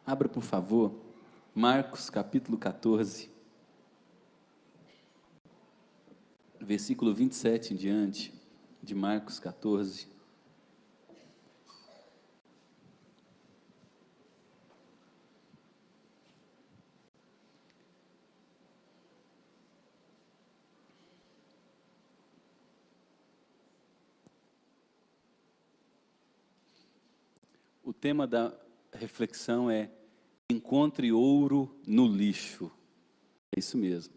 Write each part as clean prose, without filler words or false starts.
Abra, por favor, Marcos capítulo 14, versículo 27 em diante, de Marcos 14. O tema da reflexão é: encontre ouro no lixo. É isso mesmo.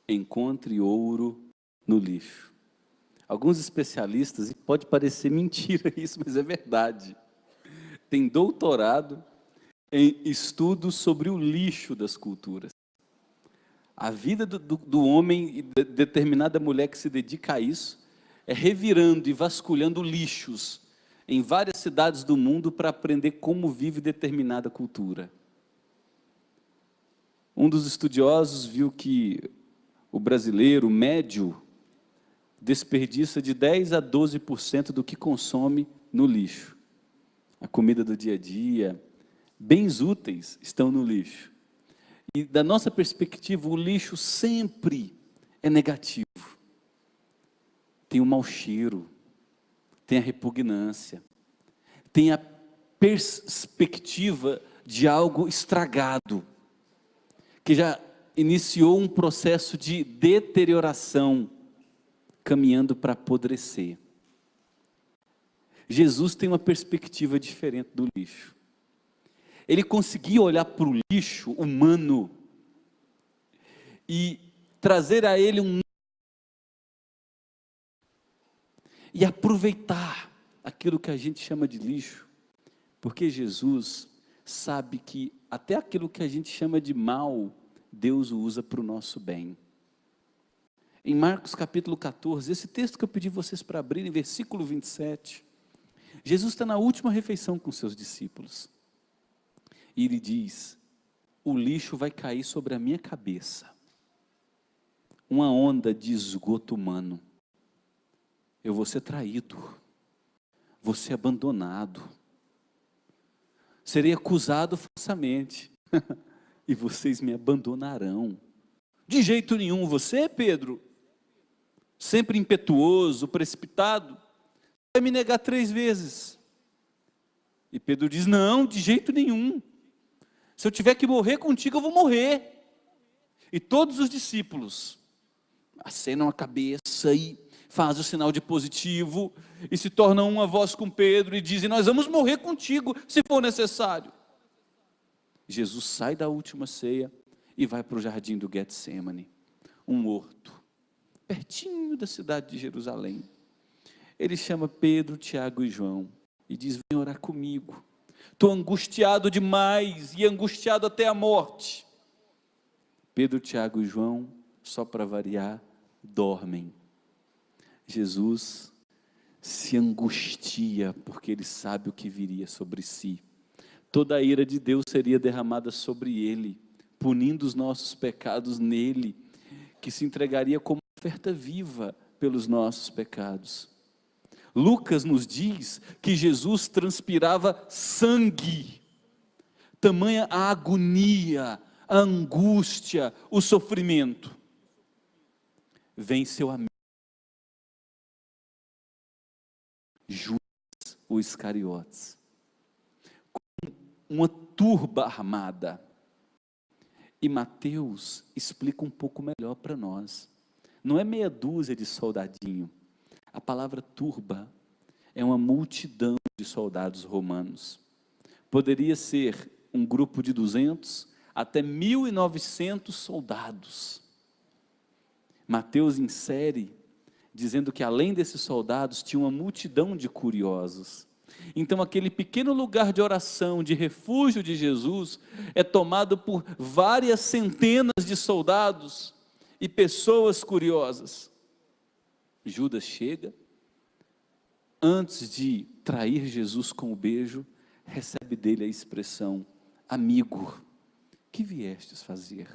Encontre ouro no lixo. Alguns especialistas, e pode parecer mentira isso, mas é verdade, tem doutorado em estudos sobre o lixo das culturas. A vida do homem e de determinada mulher que se dedica a isso é revirando e vasculhando lixos em várias cidades do mundo para aprender como vive determinada cultura. Um dos estudiosos viu que o brasileiro médio desperdiça de 10 a 12% do que consome no lixo. A comida do dia a dia, bens úteis estão no lixo. E da nossa perspectiva, o lixo sempre é negativo. Tem o mau cheiro, tem a repugnância, tem a perspectiva de algo estragado, que já iniciou um processo de deterioração, caminhando para apodrecer. Jesus tem uma perspectiva diferente do lixo. Ele conseguia olhar para o lixo humano e trazer a ele e aproveitar aquilo que a gente chama de lixo, porque Jesus sabe que até aquilo que a gente chama de mal, Deus o usa para o nosso bem. Em Marcos capítulo 14, esse texto que eu pedi vocês para abrirem, versículo 27, Jesus está na última refeição com seus discípulos, e ele diz: o lixo vai cair sobre a minha cabeça, uma onda de esgoto humano, eu vou ser traído, vou ser abandonado, serei acusado falsamente, e vocês me abandonarão. De jeito nenhum. Você, Pedro, sempre impetuoso, precipitado, vai me negar 3 vezes. E Pedro diz: não, de jeito nenhum. Se eu tiver que morrer contigo, eu vou morrer. E todos os discípulos acenam a cabeça e fazem o sinal de positivo, e se tornam uma voz com Pedro, e dizem: nós vamos morrer contigo, se for necessário. Jesus sai da última ceia, e vai para o jardim do Getsemane, um horto, pertinho da cidade de Jerusalém. Ele chama Pedro, Tiago e João, e diz: vem orar comigo, estou angustiado demais, e angustiado até a morte. Pedro, Tiago e João, só para variar, dormem. Jesus se angustia, porque ele sabe o que viria sobre si. Toda a ira de Deus seria derramada sobre ele, punindo os nossos pecados nele, que se entregaria como oferta viva pelos nossos pecados. Lucas nos diz que Jesus transpirava sangue, tamanha a agonia, a angústia, o sofrimento. Vem seu amigo Judas, o Iscariotes, com uma turba armada. E Mateus explica um pouco melhor para nós. Não é meia dúzia de soldadinho. A palavra turba é uma multidão de soldados romanos. Poderia ser um grupo de 200 até 1.900 soldados. Mateus insere dizendo que além desses soldados tinha uma multidão de curiosos. Então aquele pequeno lugar de oração, de refúgio de Jesus, é tomado por várias centenas de soldados e pessoas curiosas. Judas chega, antes de trair Jesus com o beijo, recebe dele a expressão: amigo, que viestes fazer?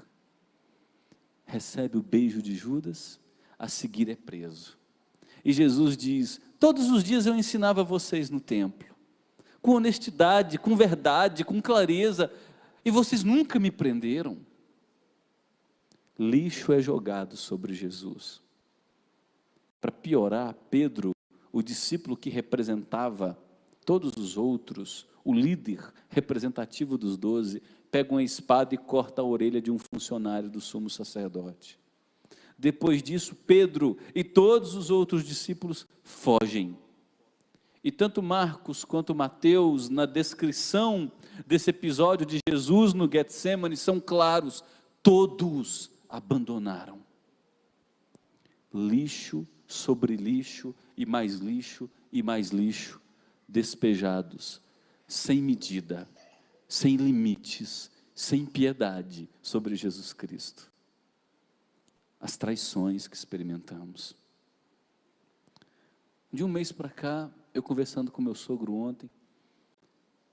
Recebe o beijo de Judas, a seguir é preso. E Jesus diz: todos os dias eu ensinava vocês no templo, com honestidade, com verdade, com clareza, e vocês nunca me prenderam. Lixo é jogado sobre Jesus. Para piorar, Pedro, o discípulo que representava todos os outros, o líder representativo dos 12, pega uma espada e corta a orelha de um funcionário do sumo sacerdote. Depois disso, Pedro e todos os outros discípulos fogem. E tanto Marcos quanto Mateus, na descrição desse episódio de Jesus no Getsemane, são claros: todos abandonaram. Lixo sobre lixo, e mais lixo, e mais lixo, despejados, sem medida, sem limites, sem piedade sobre Jesus Cristo. As traições que experimentamos. De um mês para cá, eu conversando com meu sogro ontem,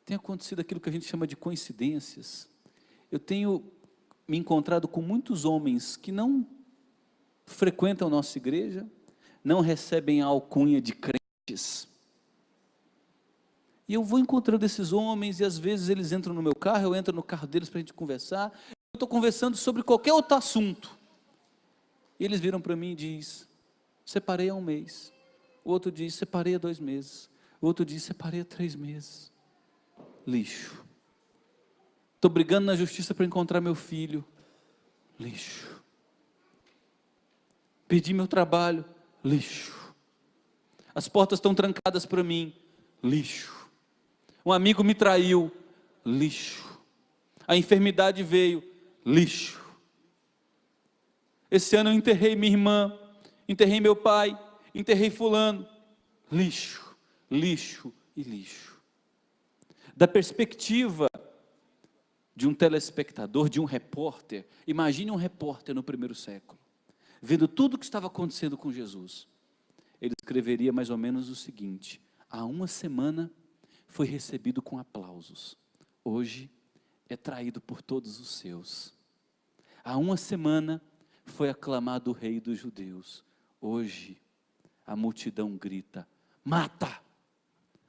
tem acontecido aquilo que a gente chama de coincidências. Eu tenho me encontrado com muitos homens que não frequentam nossa igreja, não recebem a alcunha de crentes. E eu vou encontrando esses homens, e às vezes eles entram no meu carro, eu entro no carro deles para a gente conversar, eu estou conversando sobre qualquer outro assunto, e eles viram para mim e dizem: separei há um mês. O outro diz: separei há 2 meses. O outro diz: separei há 3 meses. Lixo. Estou brigando na justiça para encontrar meu filho. Lixo. Perdi meu trabalho. Lixo. As portas estão trancadas para mim. Lixo. Um amigo me traiu. Lixo. A enfermidade veio. Lixo. Esse ano eu enterrei minha irmã, enterrei meu pai, enterrei fulano. Lixo, lixo e lixo. Da perspectiva de um telespectador, de um repórter, imagine um repórter no primeiro século, vendo tudo o que estava acontecendo com Jesus. Ele escreveria mais ou menos o seguinte: há 1 semana foi recebido com aplausos, hoje é traído por todos os seus. Há 1 semana foi aclamado o rei dos judeus, hoje a multidão grita: mata,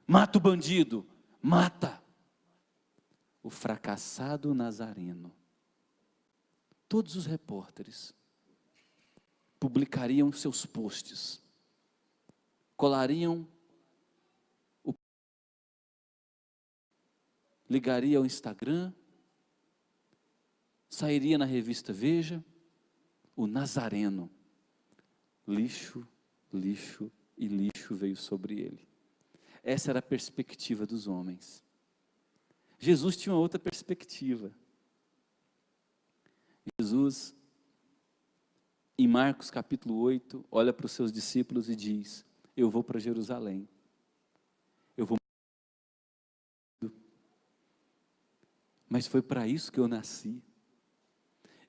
mata o bandido, mata. O fracassado Nazareno. Todos os repórteres publicariam seus posts, colariam, ligaria ao Instagram, sairia na revista Veja, o Nazareno. Lixo, lixo e lixo veio sobre ele. Essa era a perspectiva dos homens. Jesus tinha uma outra perspectiva. Jesus, em Marcos capítulo 8, olha para os seus discípulos e diz: eu vou para Jerusalém, eu vou, mas foi para isso que eu nasci.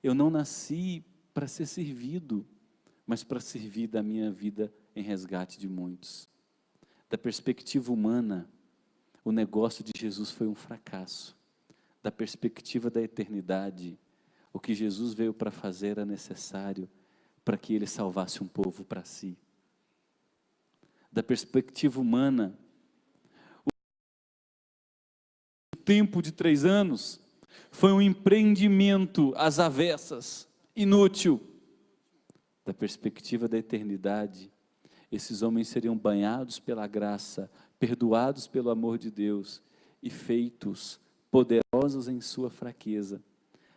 Eu não nasci para ser servido, mas para servir da minha vida em resgate de muitos. Da perspectiva humana, o negócio de Jesus foi um fracasso. Da perspectiva da eternidade, o que Jesus veio para fazer era necessário para que ele salvasse um povo para si. Da perspectiva humana, o tempo de 3 anos foi um empreendimento às avessas, inútil. Da perspectiva da eternidade, esses homens seriam banhados pela graça, perdoados pelo amor de Deus e feitos poderosos em sua fraqueza,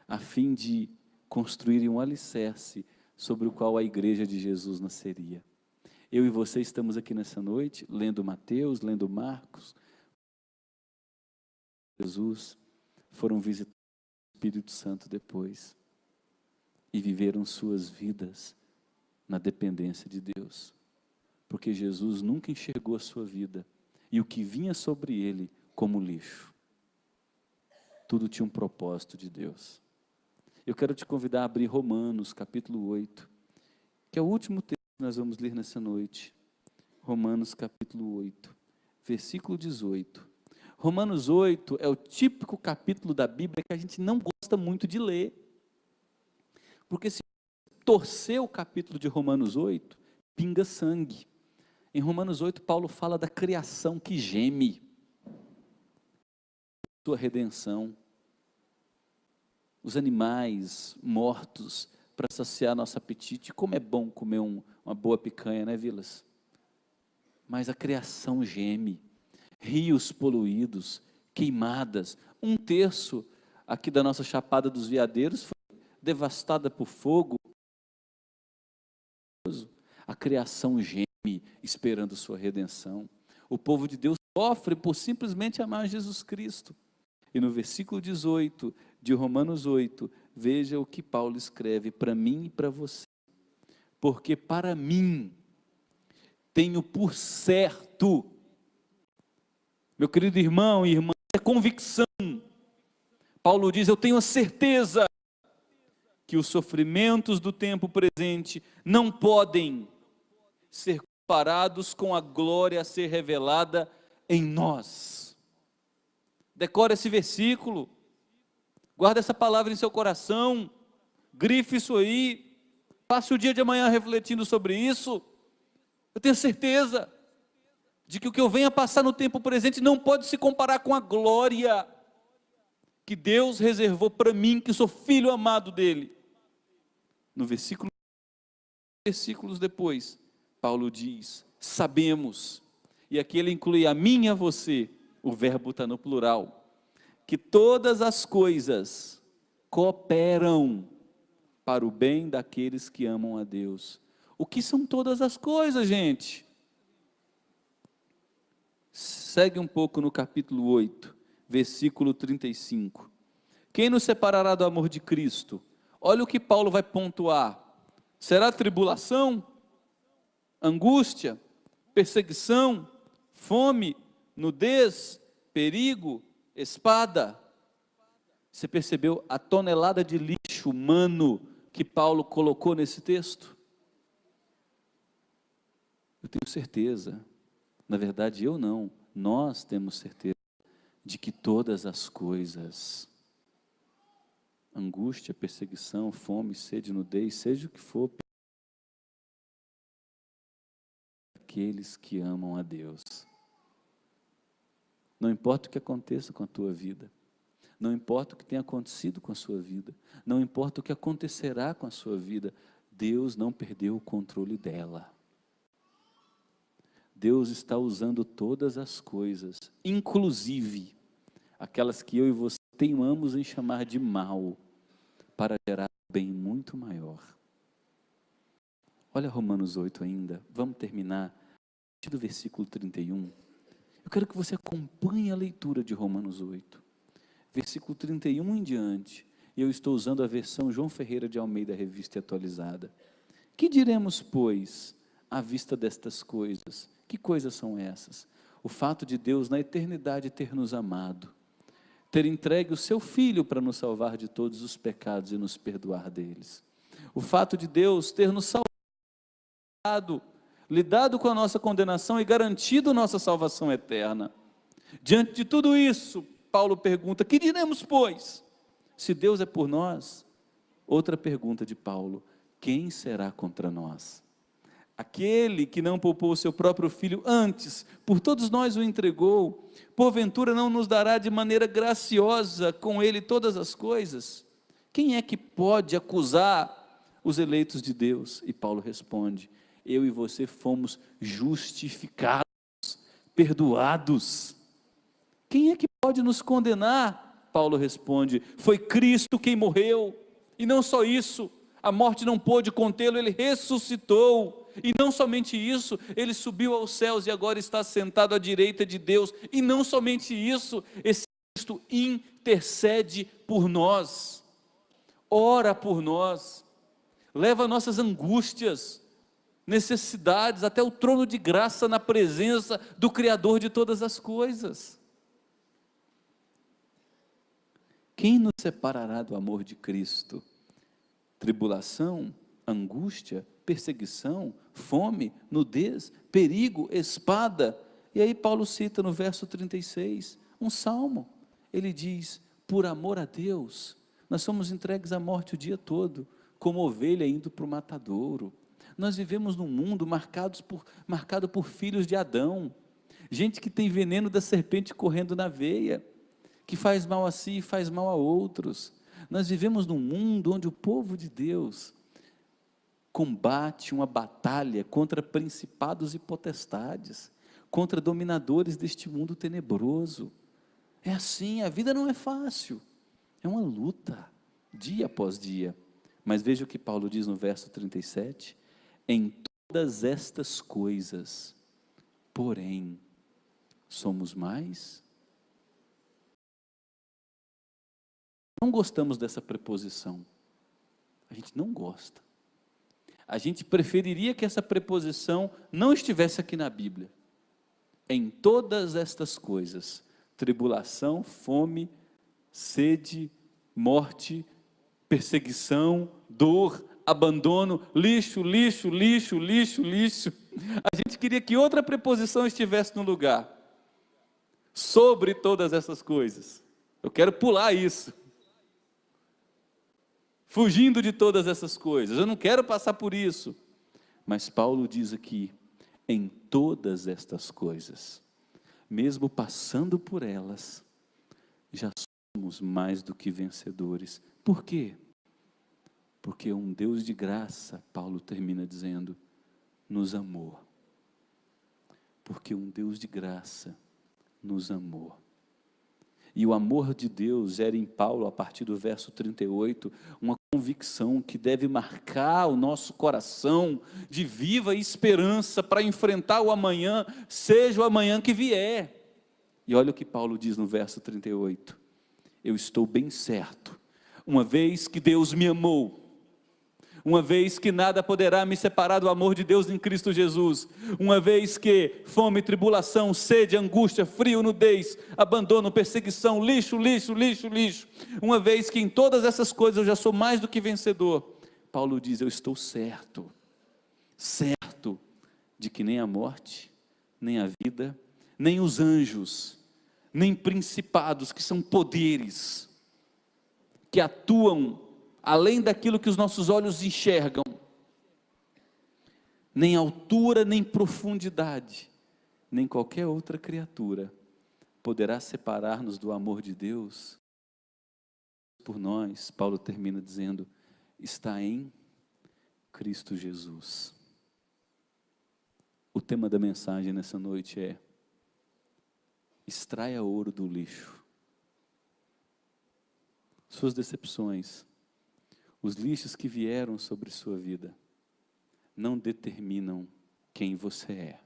a fim de construírem um alicerce sobre o qual a igreja de Jesus nasceria. Eu e você estamos aqui nessa noite, lendo Mateus, lendo Marcos. Jesus, foram visitar o Espírito Santo depois e viveram suas vidas na dependência de Deus, porque Jesus nunca enxergou a sua vida e o que vinha sobre ele como lixo. Tudo tinha um propósito de Deus. Eu quero te convidar a abrir Romanos capítulo 8, que é o último texto que nós vamos ler nessa noite. Romanos capítulo 8, versículo 18. Romanos 8 é o típico capítulo da Bíblia que a gente não gosta muito de ler, porque se torcer o capítulo de Romanos 8, pinga sangue. Em Romanos 8, Paulo fala da criação que geme, sua redenção. os animais mortos para saciar nosso apetite. Como é bom comer uma boa picanha, né, Vilas? Mas a criação geme, rios poluídos, queimadas, 1/3 aqui da nossa Chapada dos Veadeiros foi devastada por fogo. A criação geme esperando sua redenção. O povo de Deus sofre por simplesmente amar Jesus Cristo. E no versículo 18 de Romanos 8, veja o que Paulo escreve para mim e para você. Porque para mim, tenho por certo, meu querido irmão e irmã, é convicção. Paulo diz, eu tenho a certeza que os sofrimentos do tempo presente não podem ser comparados com a glória a ser revelada em nós. Decora esse versículo, guarda essa palavra em seu coração, grife isso aí, passe o dia de amanhã refletindo sobre isso. Eu tenho certeza de que o que eu venho a passar no tempo presente não pode se comparar com a glória que Deus reservou para mim, que sou filho amado dele. No versículos depois, Paulo diz, sabemos, e aqui ele inclui a mim e a você, o verbo está no plural, que todas as coisas cooperam para o bem daqueles que amam a Deus. O que são todas as coisas, gente? Segue um pouco no capítulo 8, versículo 35. Quem nos separará do amor de Cristo? Olha o que Paulo vai pontuar. Será tribulação, angústia, perseguição, fome, nudez, perigo, espada? Você percebeu a tonelada de lixo humano que Paulo colocou nesse texto? Eu tenho certeza, na verdade eu não, nós temos certeza de que todas as coisas, angústia, perseguição, fome, sede, nudez, seja o que for, aqueles que amam a Deus. Não importa o que aconteça com a tua vida, não importa o que tenha acontecido com a sua vida, não importa o que acontecerá com a sua vida, Deus não perdeu o controle dela. Deus está usando todas as coisas, inclusive aquelas que eu e você teimamos em chamar de mal, para gerar um bem muito maior. Olha Romanos 8 ainda, vamos terminar, a partir do versículo 31. Eu quero que você acompanhe a leitura de Romanos 8, versículo 31 em diante. Eu estou usando a versão João Ferreira de Almeida, Revista e Atualizada. Que diremos, pois, à vista destas coisas? Que coisas são essas? O fato de Deus na eternidade ter nos amado, ter entregue o seu Filho para nos salvar de todos os pecados e nos perdoar deles. O fato de Deus ter nos salvado, lidado com a nossa condenação e garantido nossa salvação eterna. Diante de tudo isso, Paulo pergunta, que diremos, pois? Se Deus é por nós, outra pergunta de Paulo, quem será contra nós? Aquele que não poupou o seu próprio Filho, antes, por todos nós o entregou, porventura não nos dará de maneira graciosa com ele todas as coisas? Quem é que pode acusar os eleitos de Deus? E Paulo responde, eu e você fomos justificados, perdoados. Quem é que pode nos condenar? Paulo responde, foi Cristo quem morreu, e não só isso, a morte não pôde contê-lo, ele ressuscitou, e não somente isso, ele subiu aos céus e agora está sentado à direita de Deus, e não somente isso, esse Cristo intercede por nós, ora por nós, leva nossas angústias, necessidades até o trono de graça na presença do Criador de todas as coisas. Quem nos separará do amor de Cristo? Tribulação, angústia, perseguição, fome, nudez, perigo, espada. E aí Paulo cita no verso 36, um salmo, ele diz, por amor a Deus, nós somos entregues à morte o dia todo, como ovelha indo para o matadouro. Nós vivemos num mundo marcado por filhos de Adão, gente que tem veneno da serpente correndo na veia, que faz mal a si e faz mal a outros. Nós vivemos num mundo onde o povo de Deus combate uma batalha contra principados e potestades, contra dominadores deste mundo tenebroso. É assim, a vida não é fácil, é uma luta, dia após dia. Mas veja o que Paulo diz no verso 37, em todas estas coisas, porém, somos mais. Não gostamos dessa preposição, a gente não gosta. A gente preferiria que essa preposição não estivesse aqui na Bíblia. Em todas estas coisas, tribulação, fome, sede, morte, perseguição, dor, abandono, lixo, lixo, lixo, lixo, lixo. A gente queria que outra preposição estivesse no lugar. Sobre todas essas coisas. Eu quero pular isso. Fugindo de todas essas coisas, eu não quero passar por isso, mas Paulo diz aqui, em todas estas coisas, mesmo passando por elas, já somos mais do que vencedores. Por quê? Porque um Deus de graça, Paulo termina dizendo, nos amou. Porque um Deus de graça nos amou. E o amor de Deus gera em Paulo, a partir do verso 38, uma convicção que deve marcar o nosso coração de viva esperança para enfrentar o amanhã, seja o amanhã que vier. E olha o que Paulo diz no verso 38, eu estou bem certo, uma vez que Deus me amou, uma vez que nada poderá me separar do amor de Deus em Cristo Jesus, uma vez que fome, tribulação, sede, angústia, frio, nudez, abandono, perseguição, lixo, lixo, lixo, lixo, uma vez que em todas essas coisas eu já sou mais do que vencedor, Paulo diz, eu estou certo, certo, de que nem a morte, nem a vida, nem os anjos, nem principados, que são poderes, que atuam além daquilo que os nossos olhos enxergam, nem altura, nem profundidade, nem qualquer outra criatura, poderá separar-nos do amor de Deus, por nós. Paulo termina dizendo, está em Cristo Jesus. O tema da mensagem nessa noite é, extraia ouro do lixo, suas decepções, os lixos que vieram sobre sua vida, não determinam quem você é.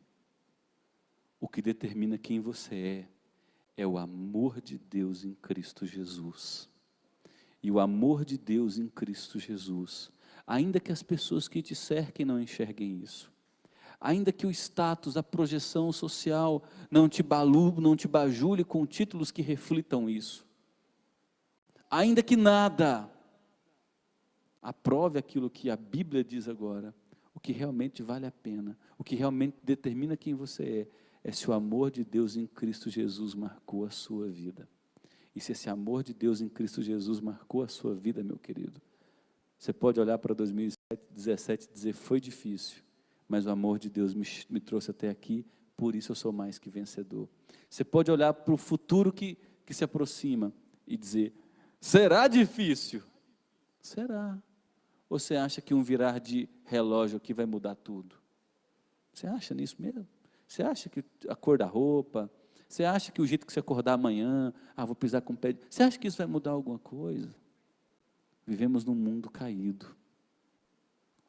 O que determina quem você é o amor de Deus em Cristo Jesus. E o amor de Deus em Cristo Jesus, ainda que as pessoas que te cerquem não enxerguem isso, ainda que o status, a projeção social não te bajule com títulos que reflitam isso, ainda que nada aprove aquilo que a Bíblia diz agora, o que realmente vale a pena, o que realmente determina quem você é se o amor de Deus em Cristo Jesus marcou a sua vida. E se esse amor de Deus em Cristo Jesus marcou a sua vida, meu querido, você pode olhar para 2017 e dizer, foi difícil, mas o amor de Deus me trouxe até aqui, por isso eu sou mais que vencedor. Você pode olhar para o futuro que se aproxima e dizer, será difícil? Será. Ou você acha que um virar de relógio aqui vai mudar tudo? Você acha nisso mesmo? Você acha que a cor da roupa, você acha que o jeito que você acordar amanhã, vou pisar com o pé, você acha que isso vai mudar alguma coisa? Vivemos num mundo caído.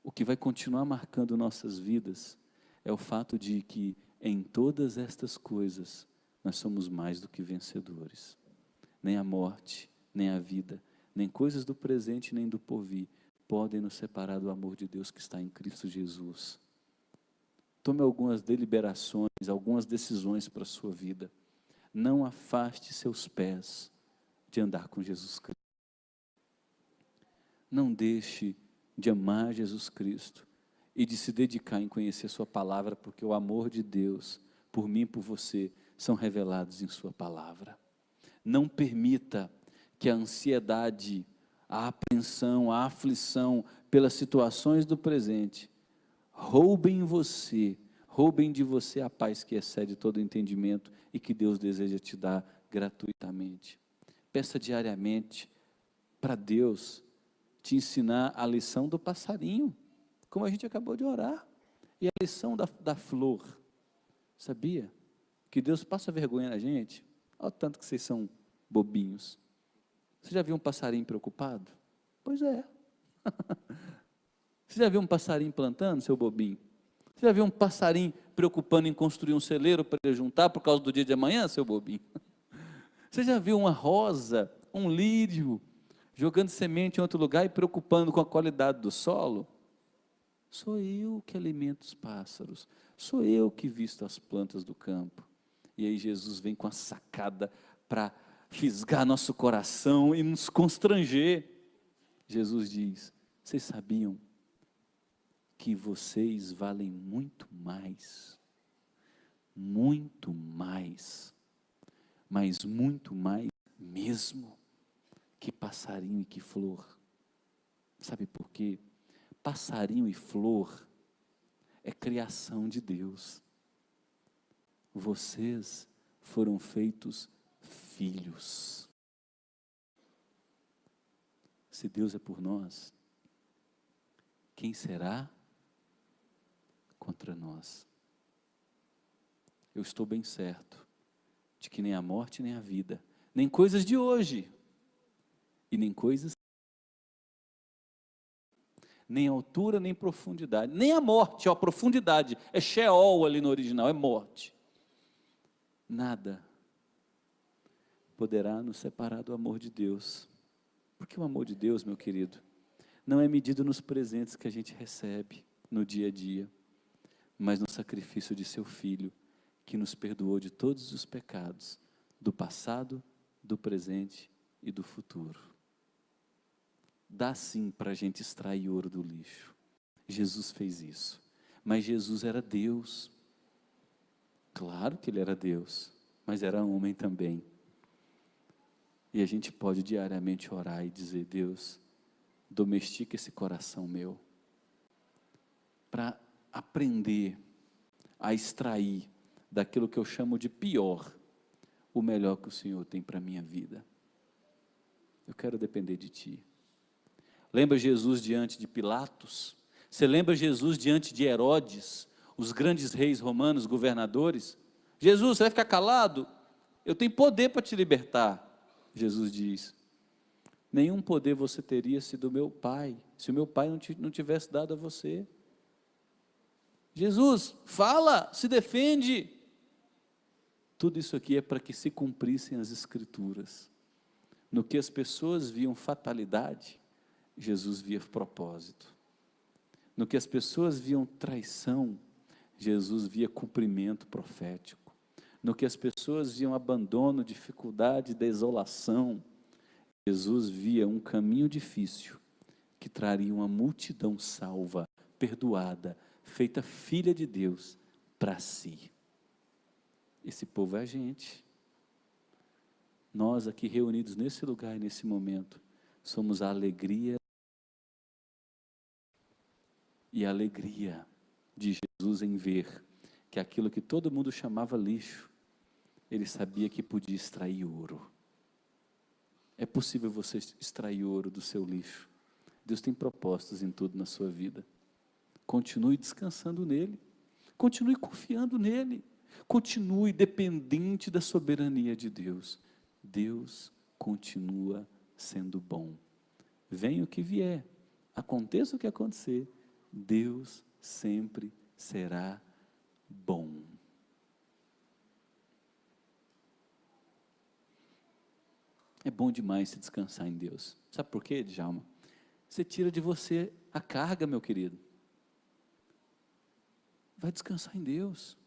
O que vai continuar marcando nossas vidas é o fato de que em todas estas coisas nós somos mais do que vencedores. Nem a morte, nem a vida, nem coisas do presente, nem do porvir podem nos separar do amor de Deus que está em Cristo Jesus. Tome algumas deliberações, algumas decisões para a sua vida. Não afaste seus pés de andar com Jesus Cristo. Não deixe de amar Jesus Cristo e de se dedicar em conhecer sua palavra, porque o amor de Deus, por mim e por você, são revelados em sua palavra. Não permita que a ansiedade, a apreensão, a aflição pelas situações do presente, roubem de você a paz que excede todo entendimento e que Deus deseja te dar gratuitamente. Peça diariamente para Deus te ensinar a lição do passarinho, como a gente acabou de orar, e a lição da flor. Sabia que Deus passa vergonha na gente? Olha o tanto que vocês são bobinhos. Você já viu um passarinho preocupado? Pois é. Você já viu um passarinho plantando, seu bobinho? Você já viu um passarinho preocupando em construir um celeiro para ele juntar por causa do dia de amanhã, seu bobinho? Você já viu uma rosa, um lírio, jogando semente em outro lugar e preocupando com a qualidade do solo? Sou eu que alimento os pássaros, sou eu que visto as plantas do campo. E aí Jesus vem com a sacada para fisgar nosso coração e nos constranger. Jesus diz: vocês sabiam que vocês valem muito mais, mas muito mais mesmo, que passarinho e que flor. Sabe por quê? Passarinho e flor é criação de Deus. Vocês foram feitos filhos. Se Deus é por nós, quem será contra nós? Eu estou bem certo de que nem a morte nem a vida, nem coisas de hoje, e nem coisas, nem altura nem profundidade, nem a morte, ó, a profundidade, é Sheol ali no original, é morte. Nada poderá nos separar do amor de Deus, porque o amor de Deus, meu querido, não é medido nos presentes que a gente recebe no dia a dia, mas no sacrifício de seu Filho, que nos perdoou de todos os pecados, do passado, do presente e do futuro. Dá sim para a gente extrair ouro do lixo. Jesus fez isso, mas Jesus era Deus. Claro que Ele era Deus, mas era homem também. E a gente pode diariamente orar e dizer: Deus, domestica esse coração meu, para aprender a extrair daquilo que eu chamo de pior, o melhor que o Senhor tem para a minha vida. Eu quero depender de Ti. Lembra Jesus diante de Pilatos? Você lembra Jesus diante de Herodes, os grandes reis romanos, governadores? Jesus, você vai ficar calado? Eu tenho poder para te libertar. Jesus diz: nenhum poder você teria se do meu Pai, se o meu Pai não tivesse dado a você. Jesus, fala, se defende. Tudo isso aqui é para que se cumprissem as Escrituras. No que as pessoas viam fatalidade, Jesus via propósito. No que as pessoas viam traição, Jesus via cumprimento profético. No que as pessoas viam abandono, dificuldade, desolação, Jesus via um caminho difícil que traria uma multidão salva, perdoada, feita filha de Deus para si. Esse povo é a gente. Nós aqui reunidos nesse lugar e nesse momento, somos a alegria e a alegria de Jesus em ver que aquilo que todo mundo chamava lixo, Ele sabia que podia extrair ouro. É possível você extrair ouro do seu lixo. Deus tem propósitos em tudo na sua vida. Continue descansando nele, continue confiando nele, continue dependente da soberania de Deus. Deus continua sendo bom. Venha o que vier, aconteça o que acontecer, Deus sempre será bom. É bom demais se descansar em Deus. Sabe por quê, Djalma? Você tira de você a carga, meu querido. Vai descansar em Deus.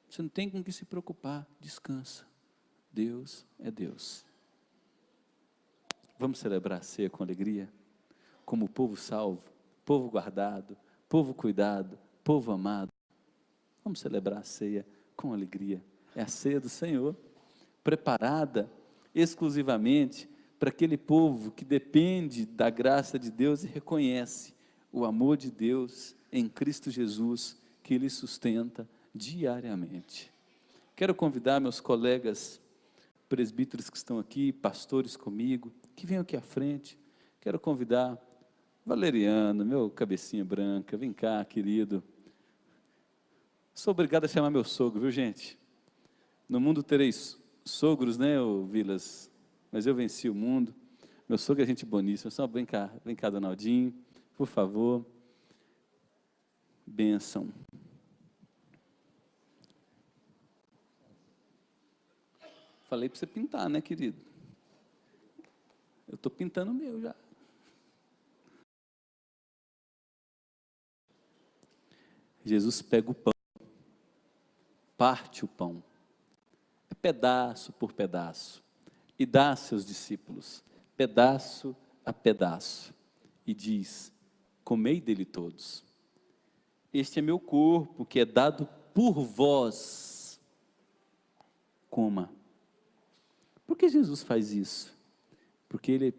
Você não tem com o que se preocupar. Descansa. Deus é Deus. Vamos celebrar a ceia com alegria? Como povo salvo, povo guardado, povo cuidado, povo amado. Vamos celebrar a ceia com alegria. É a ceia do Senhor, preparada exclusivamente para aquele povo que depende da graça de Deus e reconhece o amor de Deus em Cristo Jesus, que Ele sustenta diariamente. Quero convidar meus colegas presbíteros que estão aqui, pastores comigo, que venham aqui à frente. Quero convidar Valeriano, meu cabecinha branca, vem cá, querido. Sou obrigado a chamar meu sogro, viu, gente? No mundo tereis sogros, né, ô Vilas? Mas eu venci o mundo. Meu sogro é gente boníssima. Só vem cá, Donaldinho, por favor. Bênção. Falei para você pintar, né, querido? Eu estou pintando o meu já. Jesus pega o pão, parte o pão, pedaço por pedaço, e dá a seus discípulos, pedaço a pedaço, e diz: comei dele todos. Este é meu corpo, que é dado por vós. Coma. Por que Jesus faz isso? Porque Ele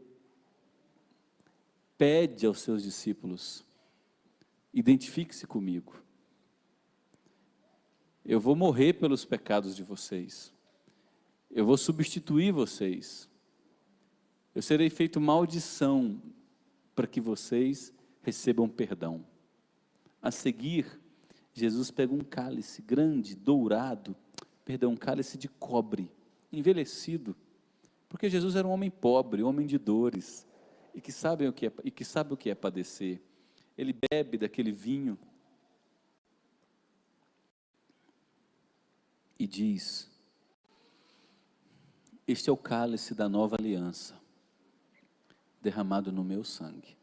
pede aos seus discípulos: identifique-se comigo. Eu vou morrer pelos pecados de vocês. Eu vou substituir vocês. Eu serei feito maldição para que vocês recebam perdão. A seguir, Jesus pega um cálice grande, dourado, um cálice de cobre, envelhecido, porque Jesus era um homem pobre, um homem de dores, e que sabe o que é padecer. Ele bebe daquele vinho e diz: este é o cálice da nova aliança, derramado no meu sangue.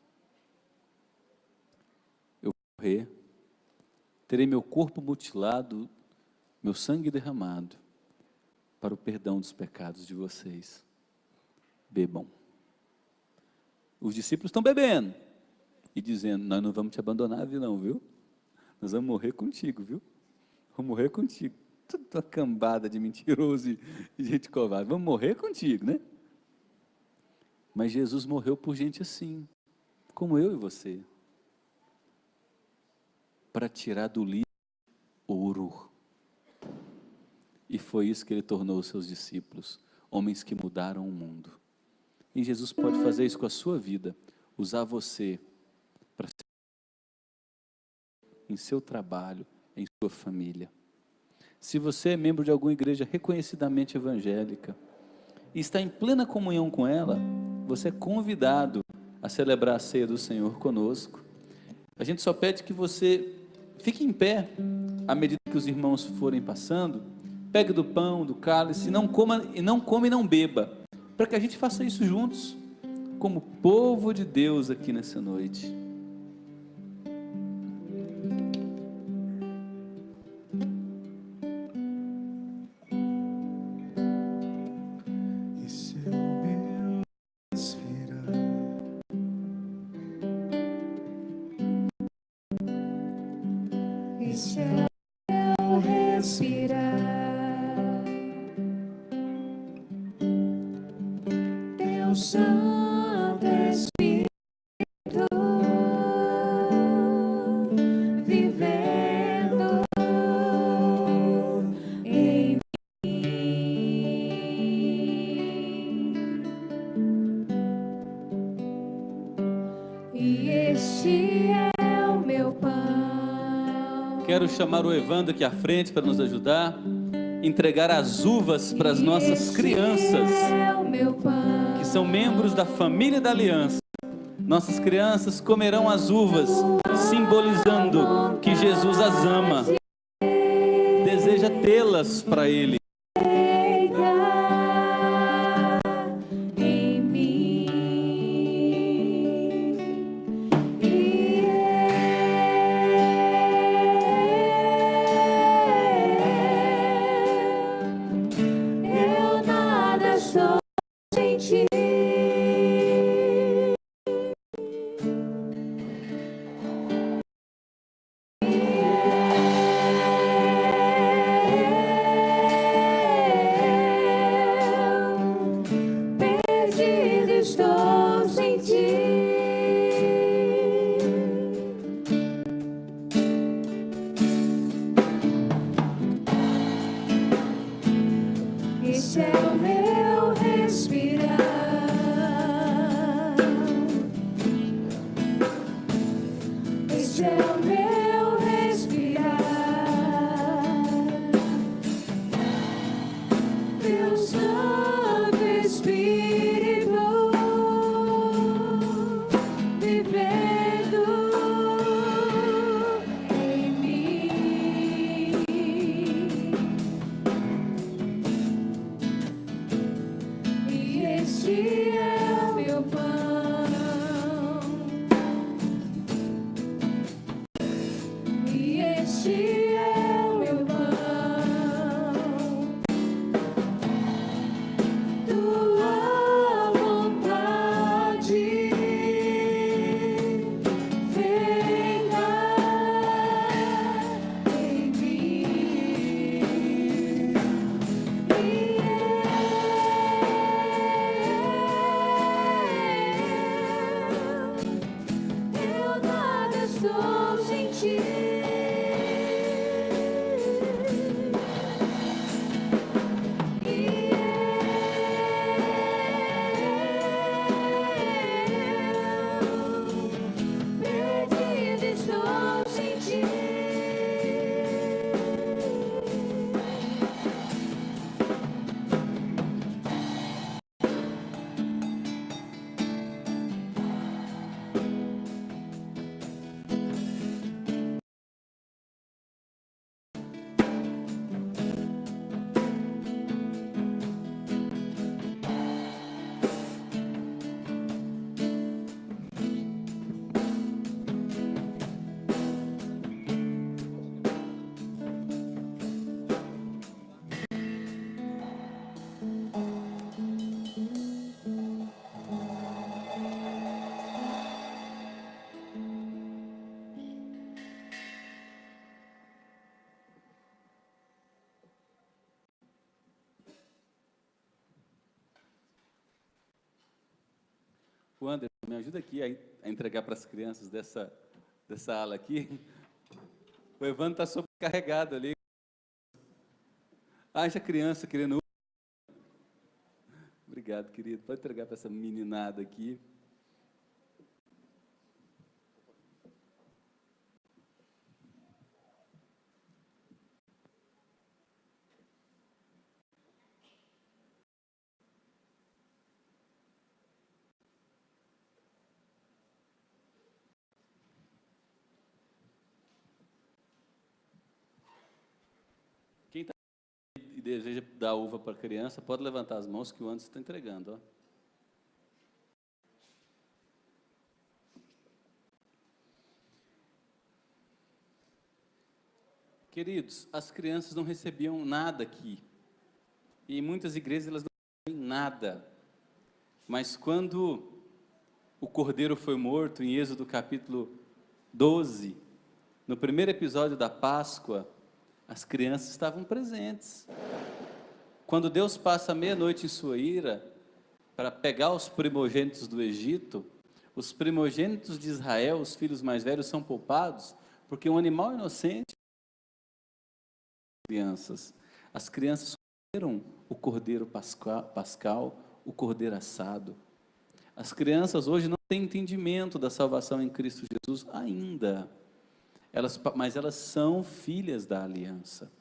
Eu vou morrer, terei meu corpo mutilado, meu sangue derramado, para o perdão dos pecados de vocês. Bebam. Os discípulos estão bebendo e dizendo: nós não vamos te abandonar, não, viu? Nós vamos morrer contigo, viu? Vamos morrer contigo. Toda uma cambada de mentiroso e gente covarde. Vamos morrer contigo, né? Mas Jesus morreu por gente assim, como eu e você, para tirar do lixo ouro. E foi isso que Ele tornou os seus discípulos, homens que mudaram o mundo. E Jesus pode fazer isso com a sua vida, usar você para em seu trabalho, em sua família. Se você é membro de alguma igreja reconhecidamente evangélica e está em plena comunhão com ela, você é convidado a celebrar a ceia do Senhor conosco. A gente só pede que você fique em pé à medida que os irmãos forem passando. Pegue do pão, do cálice, não coma e não beba, para que a gente faça isso juntos, como povo de Deus aqui nessa noite. Quero chamar o Evandro aqui à frente para nos ajudar, entregar as uvas para as nossas crianças, que são membros da família da aliança. Nossas crianças comerão as uvas, simbolizando que Jesus as ama, deseja tê-las para Ele. O Anderson, me ajuda aqui a entregar para as crianças dessa ala aqui. O Evandro está sobrecarregado ali. Haja criança querendo. Obrigado, querido. Pode entregar para essa meninada aqui. Quem está e deseja dar uva para a criança, pode levantar as mãos que o Anderson está entregando. Ó. Queridos, as crianças não recebiam nada aqui. E em muitas igrejas elas não recebem nada. Mas quando o cordeiro foi morto, em Êxodo capítulo 12, no primeiro episódio da Páscoa, as crianças estavam presentes. Quando Deus passa a meia-noite em sua ira, para pegar os primogênitos do Egito, os primogênitos de Israel, os filhos mais velhos, são poupados, porque um animal inocente, as crianças comeram o cordeiro pascal, o cordeiro assado. As crianças hoje não têm entendimento da salvação em Cristo Jesus ainda, mas elas são filhas da aliança,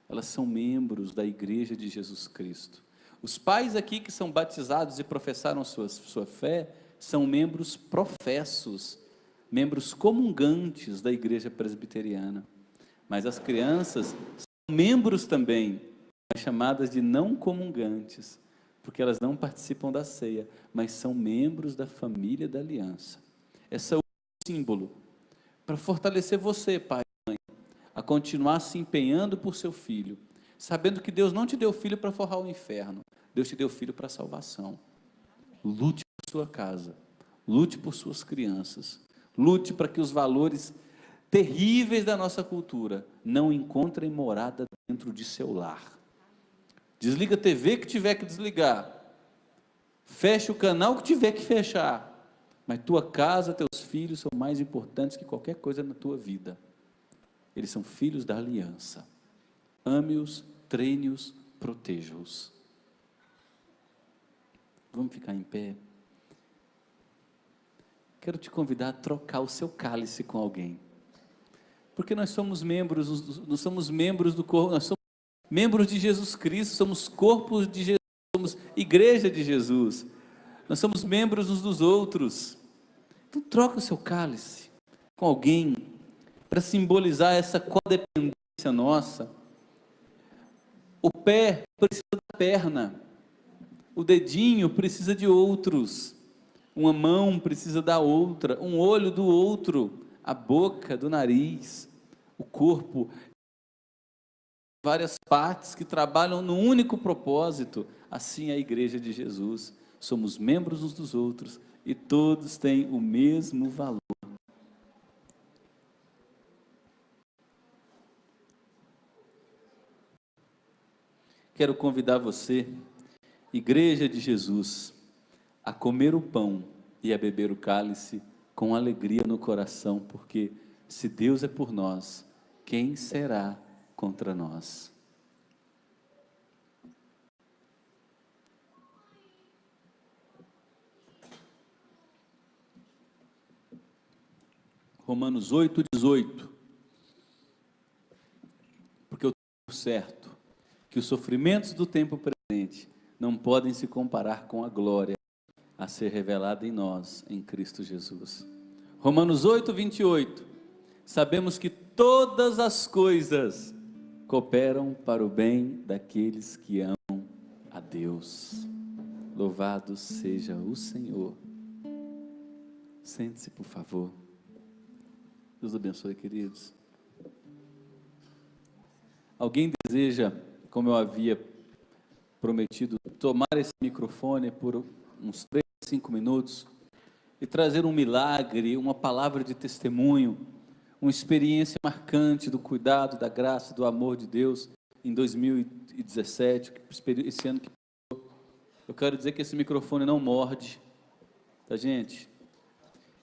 elas são membros da igreja de Jesus Cristo. Os pais aqui que são batizados e professaram sua fé, são membros professos, membros comungantes da igreja presbiteriana, mas as crianças são membros também, chamadas de não comungantes, porque elas não participam da ceia, mas são membros da família da aliança. Esse é o símbolo para fortalecer você, pai e mãe, a continuar se empenhando por seu filho, sabendo que Deus não te deu filho para forrar o inferno, Deus te deu filho para a salvação. Lute por sua casa, lute por suas crianças, lute para que os valores terríveis da nossa cultura não encontrem morada dentro de seu lar. Desliga a TV que tiver que desligar, fecha o canal que tiver que fechar, mas tua casa, teus filhos são mais importantes que qualquer coisa na tua vida. Eles são filhos da aliança. Ame-os, treine-os, proteja-os. Vamos ficar em pé? Quero te convidar a trocar o seu cálice com alguém, porque nós somos membros do corpo, nós somos membros de Jesus Cristo, somos corpos de Jesus, somos igreja de Jesus, nós somos membros uns dos outros. Então troca o seu cálice com alguém, para simbolizar essa codependência nossa. O pé precisa da perna, o dedinho precisa de outros, uma mão precisa da outra, um olho do outro, a boca do nariz, o corpo, várias partes que trabalham no único propósito. Assim é a igreja de Jesus, somos membros uns dos outros e todos têm o mesmo valor. Quero convidar você, igreja de Jesus, a comer o pão e a beber o cálice com alegria no coração, porque se Deus é por nós, quem será contra nós? Romanos 8,18. Porque eu tenho certo que os sofrimentos do tempo presente não podem se comparar com a glória a ser revelada em nós, em Cristo Jesus. Romanos 8,28. Sabemos que todas as coisas cooperam para o bem daqueles que amam a Deus. Louvado seja o Senhor. Sente-se, por favor. Deus abençoe, queridos. Alguém deseja, como eu havia prometido, tomar esse microfone por uns 3, 5 minutos e trazer um milagre, uma palavra de testemunho, uma experiência marcante do cuidado, da graça, do amor de Deus em 2017, esse ano que passou. Eu quero dizer que esse microfone não morde, tá, gente?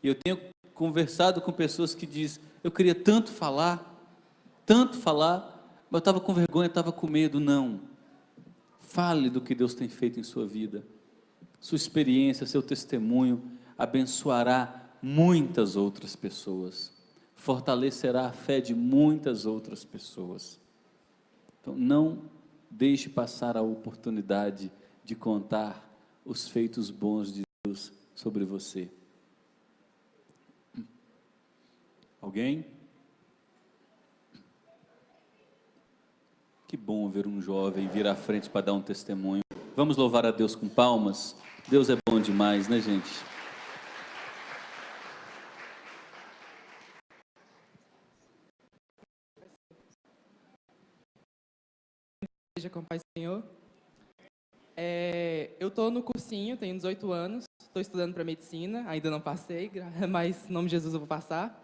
E eu tenho conversado com pessoas que dizem, eu queria tanto falar, mas eu estava com vergonha, estava com medo. Não, fale do que Deus tem feito em sua vida. Sua experiência, seu testemunho abençoará muitas outras pessoas, fortalecerá a fé de muitas outras pessoas. Então, não deixe passar a oportunidade de contar os feitos bons de Deus sobre você. Alguém? Que bom ver um jovem vir à frente para dar um testemunho. Vamos louvar a Deus com palmas? Deus é bom demais, né, gente? Seja com a paz do Senhor. Eu estou no cursinho, tenho 18 anos, estou estudando para medicina, ainda não passei, mas em nome de Jesus eu vou passar.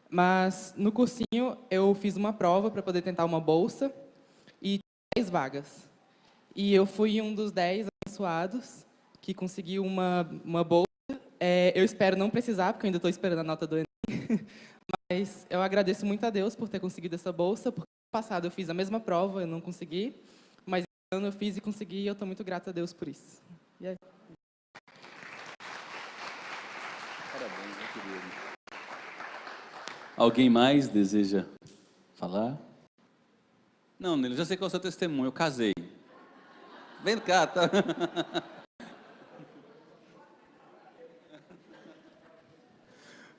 Mas no cursinho eu fiz uma prova para poder tentar uma bolsa e 10 vagas. E eu fui um dos 10 abençoados que conseguiu uma bolsa. Eu espero não precisar, porque eu ainda estou esperando a nota do Enem. Mas eu agradeço muito a Deus por ter conseguido essa bolsa, porque no passado eu fiz a mesma prova, eu não consegui. Mas esse ano eu fiz e consegui, e eu estou muito grata a Deus por isso. E aí? Parabéns, meu querido. Alguém mais deseja falar? Não, Nilo, já sei qual é o seu testemunho, eu casei. Vem cá, tá?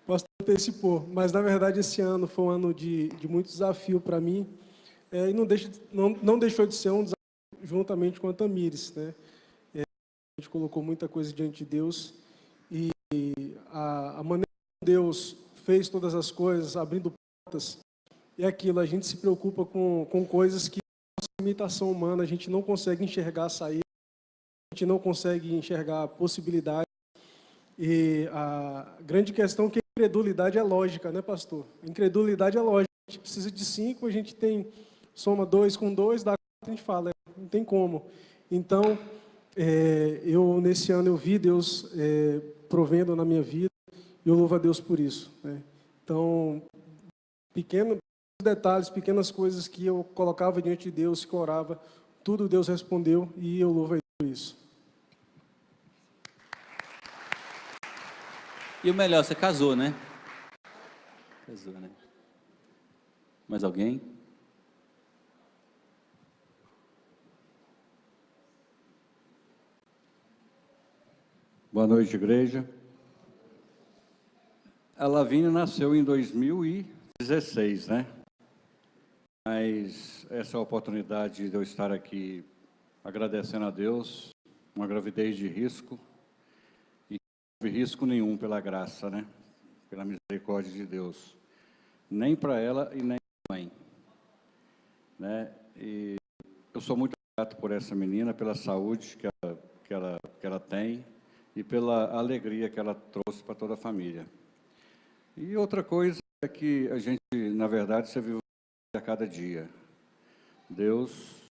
O pastor antecipou, mas na verdade esse ano foi um ano de muito desafio para mim, e não deixou de ser um desafio juntamente com a Tamires, né? A gente colocou muita coisa diante de Deus, e a maneira como Deus fez todas as coisas, abrindo portas, é aquilo, a gente se preocupa com coisas que, nossa limitação humana, a gente não consegue enxergar a saída, a gente não consegue enxergar a possibilidade. E a grande questão é que a incredulidade é lógica, né, pastor? A incredulidade é lógica. A gente precisa de 5, a gente soma 2 com 2, dá 4, a gente fala, não tem como. Então, nesse ano eu vi Deus provendo na minha vida, e eu louvo a Deus por isso, né? Então, pequenos detalhes, pequenas coisas que eu colocava diante de Deus, que eu orava, tudo Deus respondeu, e eu louvo a Deus por isso. E o melhor, você casou, né? Casou, né? Mais alguém? Boa noite, igreja. A Lavínia nasceu em 2016, né? Mas essa oportunidade de eu estar aqui agradecendo a Deus, uma gravidez de risco, e não houve risco nenhum pela graça, né? Pela misericórdia de Deus. Nem para ela e nem para a mãe, né? E eu sou muito grato por essa menina, pela saúde que ela tem e pela alegria que ela trouxe para toda a família. E outra coisa é que a gente, na verdade, você vive a cada dia. Deus,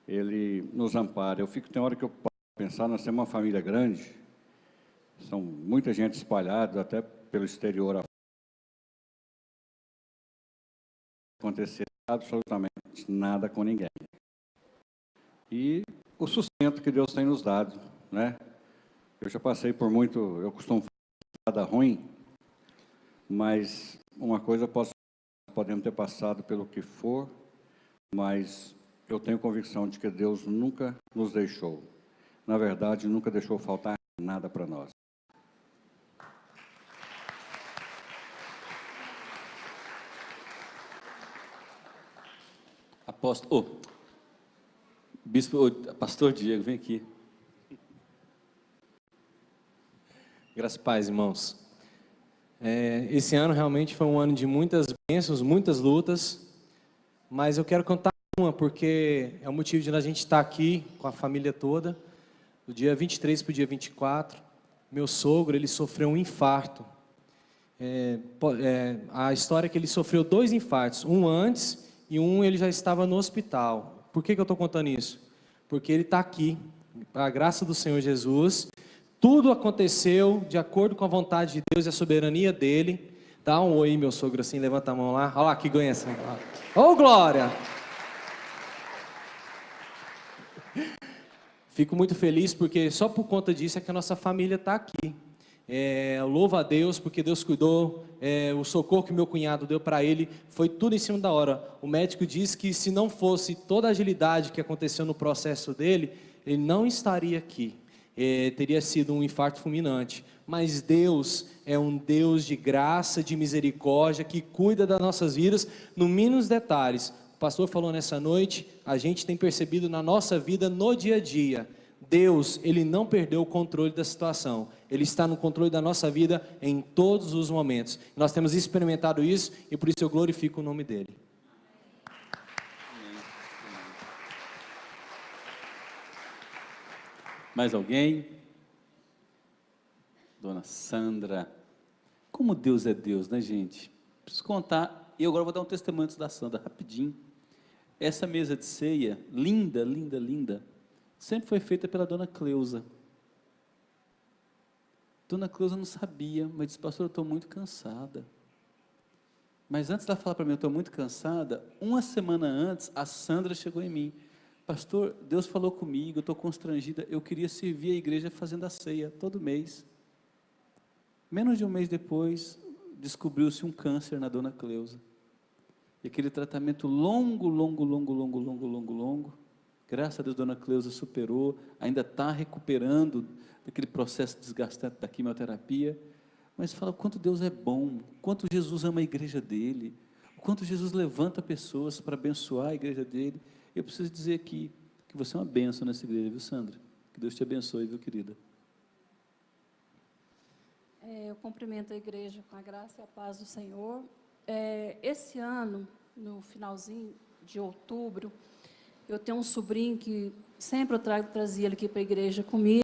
Ele nos ampara. Tem hora que eu posso pensar, nós temos uma família grande, são muita gente espalhada, até pelo exterior. Acontecer absolutamente nada com ninguém. E o sustento que Deus tem nos dado, né? Eu já passei por muito, eu costumo falar nada ruim, mas uma coisa podemos ter passado pelo que for, mas eu tenho convicção de que Deus nunca nos deixou. Na verdade, nunca deixou faltar nada para nós. Pastor Diego, vem aqui. Graças e paz, irmãos. Esse ano realmente foi um ano de muitas bênçãos, muitas lutas, mas eu quero contar uma, porque é o motivo de a gente estar aqui com a família toda. Do dia 23 para o dia 24, meu sogro, ele sofreu um infarto. A história é que ele sofreu 2 infartos, um antes e um ele já estava no hospital. Por que eu estou contando isso? Porque ele está aqui, para a graça do Senhor Jesus, Tudo aconteceu de acordo com a vontade de Deus e a soberania dele. Dá um oi, meu sogro, assim, levanta a mão lá. Olha lá que ganha essa. Ô, glória! Fico muito feliz porque só por conta disso é que a nossa família está aqui. Louvo a Deus porque Deus cuidou, o socorro que meu cunhado deu para ele foi tudo em cima da hora. O médico disse que se não fosse toda a agilidade que aconteceu no processo dele, ele não estaria aqui. Teria sido um infarto fulminante. Mas Deus é um Deus de graça, de misericórdia, que cuida das nossas vidas no mínimos detalhes. O pastor falou nessa noite, a gente tem percebido na nossa vida no dia a dia. Deus, Ele não perdeu o controle da situação. Ele está no controle da nossa vida em todos os momentos. Nós temos experimentado isso e por isso eu glorifico o nome dEle. Mais alguém? Dona Sandra. Como Deus é Deus, né, gente? Preciso contar, e agora vou dar um testemunho antes da Sandra, rapidinho. Essa mesa de ceia, linda, linda, linda, sempre foi feita pela Dona Cleusa. Dona Cleusa não sabia, mas disse, pastor, eu estou muito cansada. Mas antes dela falar para mim, eu estou muito cansada, uma semana antes, a Sandra chegou em mim. Pastor, Deus falou comigo, eu estou constrangida, eu queria servir a igreja fazendo a ceia, todo mês. Menos de um mês depois, descobriu-se um câncer na Dona Cleusa. E aquele tratamento longo, graças a Deus, Dona Cleusa superou, ainda está recuperando daquele processo desgastante da quimioterapia, mas fala o quanto Deus é bom, o quanto Jesus ama a igreja dele, o quanto Jesus levanta pessoas para abençoar a igreja dele. Eu preciso dizer aqui que você é uma bênção nessa igreja, viu, Sandra? Que Deus te abençoe, viu, querida? Eu cumprimento a igreja com a graça e a paz do Senhor. Esse ano, no finalzinho de outubro, eu tenho um sobrinho que sempre eu trazia ele aqui para a igreja comigo.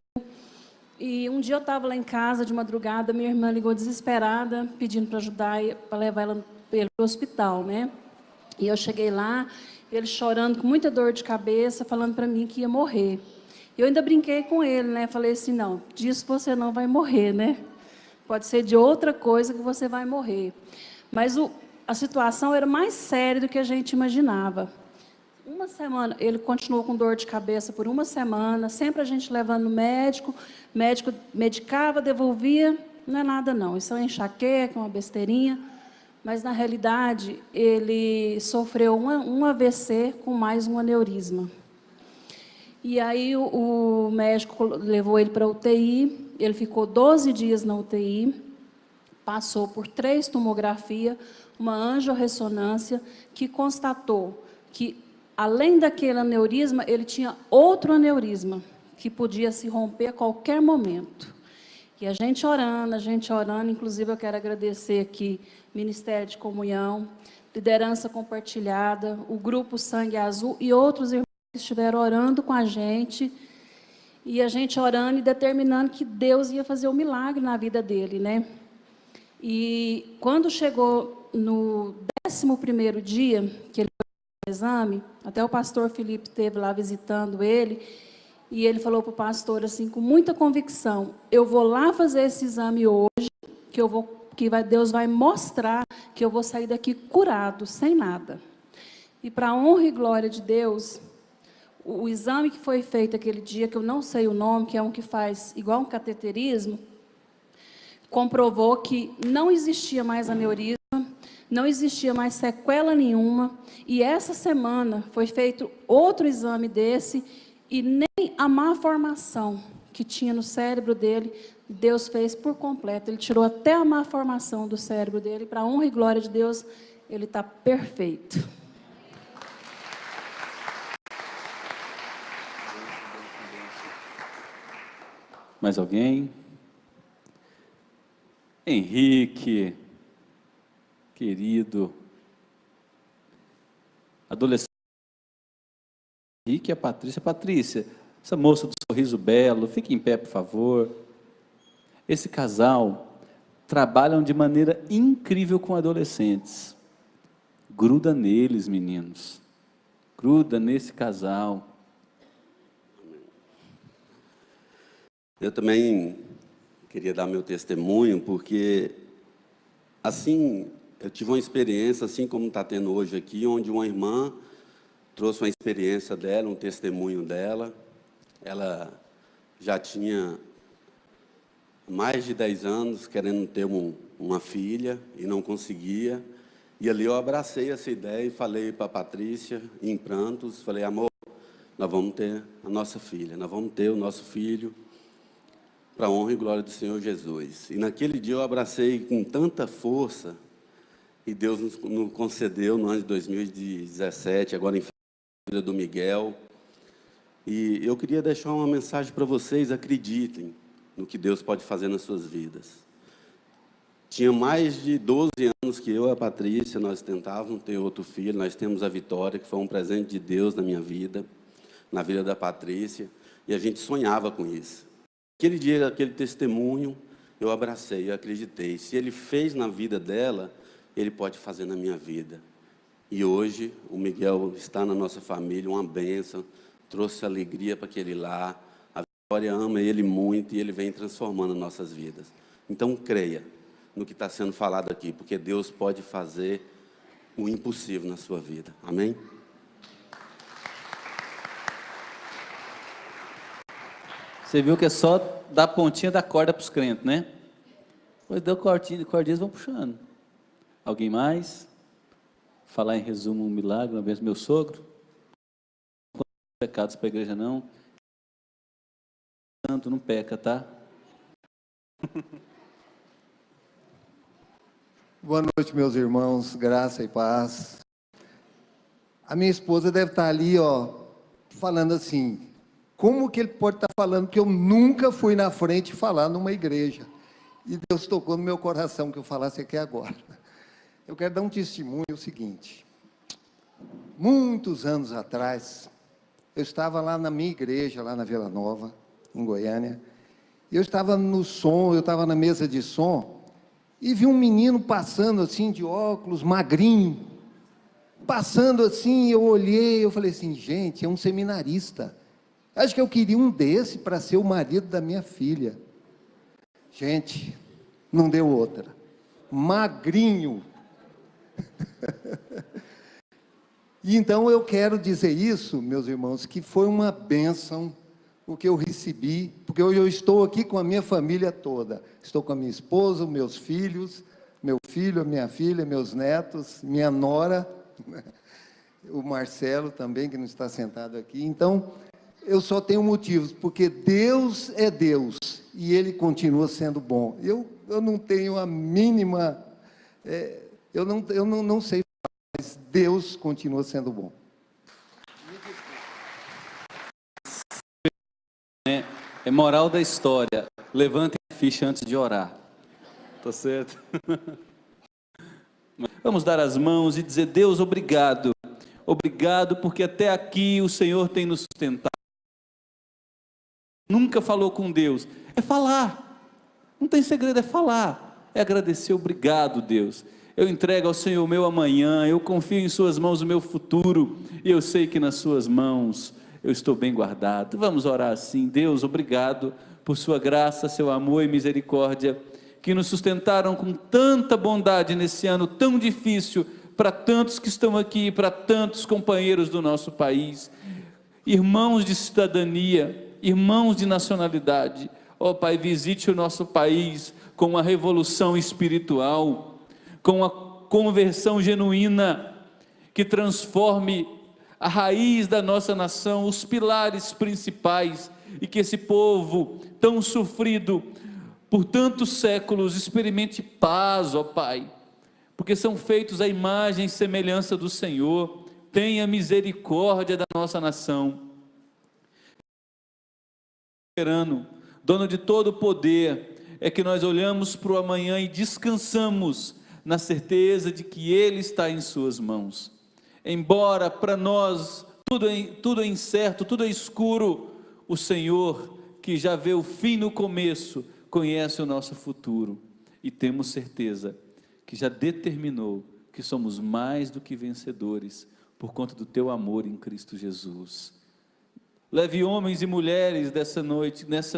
E um dia eu estava lá em casa, de madrugada, minha irmã ligou desesperada, pedindo para ajudar, para levar ela para o hospital, né? E eu cheguei lá, ele chorando, com muita dor de cabeça, falando para mim que ia morrer. Eu ainda brinquei com ele, né? Falei assim, não, disso você não vai morrer, né? Pode ser de outra coisa que você vai morrer. Mas a situação era mais séria do que a gente imaginava. Uma semana, ele continuou com dor de cabeça por uma semana, sempre a gente levando no médico, médico medicava, devolvia, não é nada não, isso é uma enxaqueca, uma besteirinha, mas na realidade ele sofreu um AVC com mais um aneurisma. E aí o médico levou ele para a UTI, ele ficou 12 dias na UTI, passou por 3 tomografias, uma angiorressonância, que constatou que, além daquele aneurisma, ele tinha outro aneurisma, que podia se romper a qualquer momento. E a gente orando, inclusive eu quero agradecer aqui, Ministério de Comunhão, Liderança Compartilhada, o Grupo Sangue Azul e outros irmãos que estiveram orando com a gente, e a gente orando e determinando que Deus ia fazer um milagre na vida dele, né? E quando chegou no 11º dia, que ele foi no exame, até o pastor Felipe esteve lá visitando ele, e ele falou para o pastor assim, com muita convicção, eu vou lá fazer esse exame hoje, Deus vai mostrar que eu vou sair daqui curado, sem nada. E para a honra e glória de Deus, o exame que foi feito aquele dia, que eu não sei o nome, que é um que faz igual um cateterismo, comprovou que não existia mais aneurisma, não existia mais sequela nenhuma, e essa semana foi feito outro exame desse, e nem a má formação que tinha no cérebro dele, Deus fez por completo, ele tirou até a má formação do cérebro dele, para a honra e glória de Deus, ele está perfeito. Mais alguém? Henrique, querido, adolescente, Henrique e a Patrícia, essa moça do sorriso belo, fique em pé, por favor. Esse casal trabalham de maneira incrível com adolescentes. Gruda neles, meninos, gruda nesse casal. Eu também queria dar meu testemunho, porque, assim, eu tive uma experiência, assim como está tendo hoje aqui, onde uma irmã trouxe uma experiência dela, um testemunho dela. Ela já tinha mais de 10 anos querendo ter uma filha e não conseguia. E ali eu abracei essa ideia e falei para a Patrícia, em prantos, falei: amor, nós vamos ter a nossa filha, nós vamos ter o nosso filho, para a honra e glória do Senhor Jesus. E naquele dia eu abracei com tanta força, e Deus nos concedeu no ano de 2017, agora em fevereiro, do Miguel. E eu queria deixar uma mensagem para vocês: acreditem no que Deus pode fazer nas suas vidas. Tinha mais de 12 anos que eu e a Patrícia, nós tentávamos ter outro filho. Nós temos a Vitória, que foi um presente de Deus na minha vida, na vida da Patrícia, e a gente sonhava com isso. Aquele dia, aquele testemunho, eu abracei, eu acreditei. Se Ele fez na vida dela, Ele pode fazer na minha vida. E hoje, o Miguel está na nossa família, uma bênção, trouxe alegria para aquele lar. A Vitória ama ele muito e ele vem transformando nossas vidas. Então, creia no que está sendo falado aqui, porque Deus pode fazer o impossível na sua vida. Amém? Você viu que é só dar a pontinha da corda para os crentes, né? Depois deu cordinha, cordinhas vão puxando. Alguém mais? Falar em resumo um milagre, uma vez meu sogro. Não pecados para a igreja não. Santo não peca, tá? Boa noite, meus irmãos, graça e paz. A minha esposa deve estar ali, falando assim: como que ele pode estar falando que eu nunca fui na frente falar numa igreja? E Deus tocou no meu coração que eu falasse aqui agora. Eu quero dar um testemunho, o seguinte: muitos anos atrás, eu estava lá na minha igreja, lá na Vila Nova, em Goiânia, e eu estava no som, eu estava na mesa de som, e vi um menino passando assim, de óculos, magrinho, passando assim, eu olhei, eu falei assim: gente, é um seminarista. Acho que eu queria um desse para ser o marido da minha filha. Gente, não deu outra. Magrinho. E então eu quero dizer isso, meus irmãos, que foi uma bênção o que eu recebi, porque hoje eu estou aqui com a minha família toda. Estou com a minha esposa, meus filhos, meu filho, a minha filha, meus netos, minha nora, o Marcelo também, que não está sentado aqui. Então, eu só tenho motivos, porque Deus é Deus, e Ele continua sendo bom. Eu não tenho a mínima... eu não sei falar, mas Deus continua sendo bom. É moral da história: levantem a ficha antes de orar. Tá certo? Vamos dar as mãos e dizer: Deus, obrigado. Obrigado porque até aqui o Senhor tem nos sustentado. Nunca falou com Deus. É falar. Não tem segredo, é falar. É agradecer. Obrigado, Deus. Eu entrego ao Senhor o meu amanhã. Eu confio em suas mãos o meu futuro. E eu sei que nas suas mãos eu estou bem guardado. Vamos orar assim: Deus, obrigado por sua graça, seu amor e misericórdia, que nos sustentaram com tanta bondade nesse ano tão difícil, para tantos que estão aqui, para tantos companheiros do nosso país, irmãos de cidadania, irmãos de nacionalidade. Ó Pai, visite o nosso país com uma revolução espiritual, com uma conversão genuína, que transforme a raiz da nossa nação, os pilares principais, e que esse povo tão sofrido por tantos séculos experimente paz, ó Pai, porque são feitos à imagem e semelhança do Senhor. Tenha misericórdia da nossa nação. Soberano, dono de todo o poder, é que nós olhamos para o amanhã e descansamos na certeza de que Ele está em suas mãos. Embora para nós tudo é incerto, tudo é escuro, o Senhor, que já vê o fim no começo, conhece o nosso futuro, e temos certeza que já determinou que somos mais do que vencedores por conta do teu amor em Cristo Jesus. Leve homens e mulheres nessa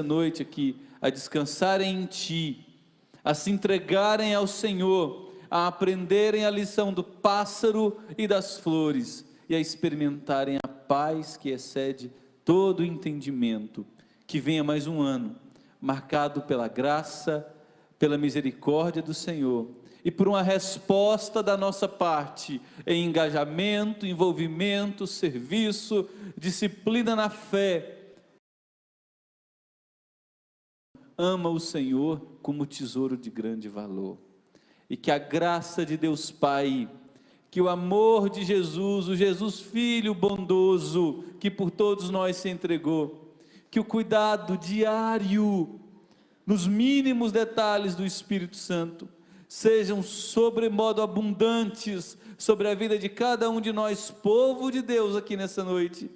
noite aqui, a descansarem em Ti, a se entregarem ao Senhor, a aprenderem a lição do pássaro e das flores, e a experimentarem a paz que excede todo o entendimento. Que venha mais um ano, marcado pela graça, pela misericórdia do Senhor, e por uma resposta da nossa parte, em engajamento, envolvimento, serviço, disciplina na fé. Ama o Senhor como tesouro de grande valor. E que a graça de Deus Pai, que o amor de Jesus, o Jesus Filho bondoso, que por todos nós se entregou, que o cuidado diário, nos mínimos detalhes do Espírito Santo, sejam sobremodo abundantes sobre a vida de cada um de nós, povo de Deus aqui nessa noite,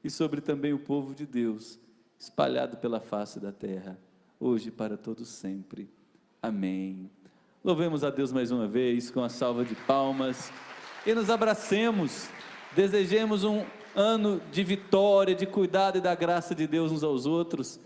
e sobre também o povo de Deus, espalhado pela face da terra, hoje e para todos sempre. Amém. Louvemos a Deus mais uma vez, com a salva de palmas, e nos abracemos, desejemos um ano de vitória, de cuidado e da graça de Deus uns aos outros.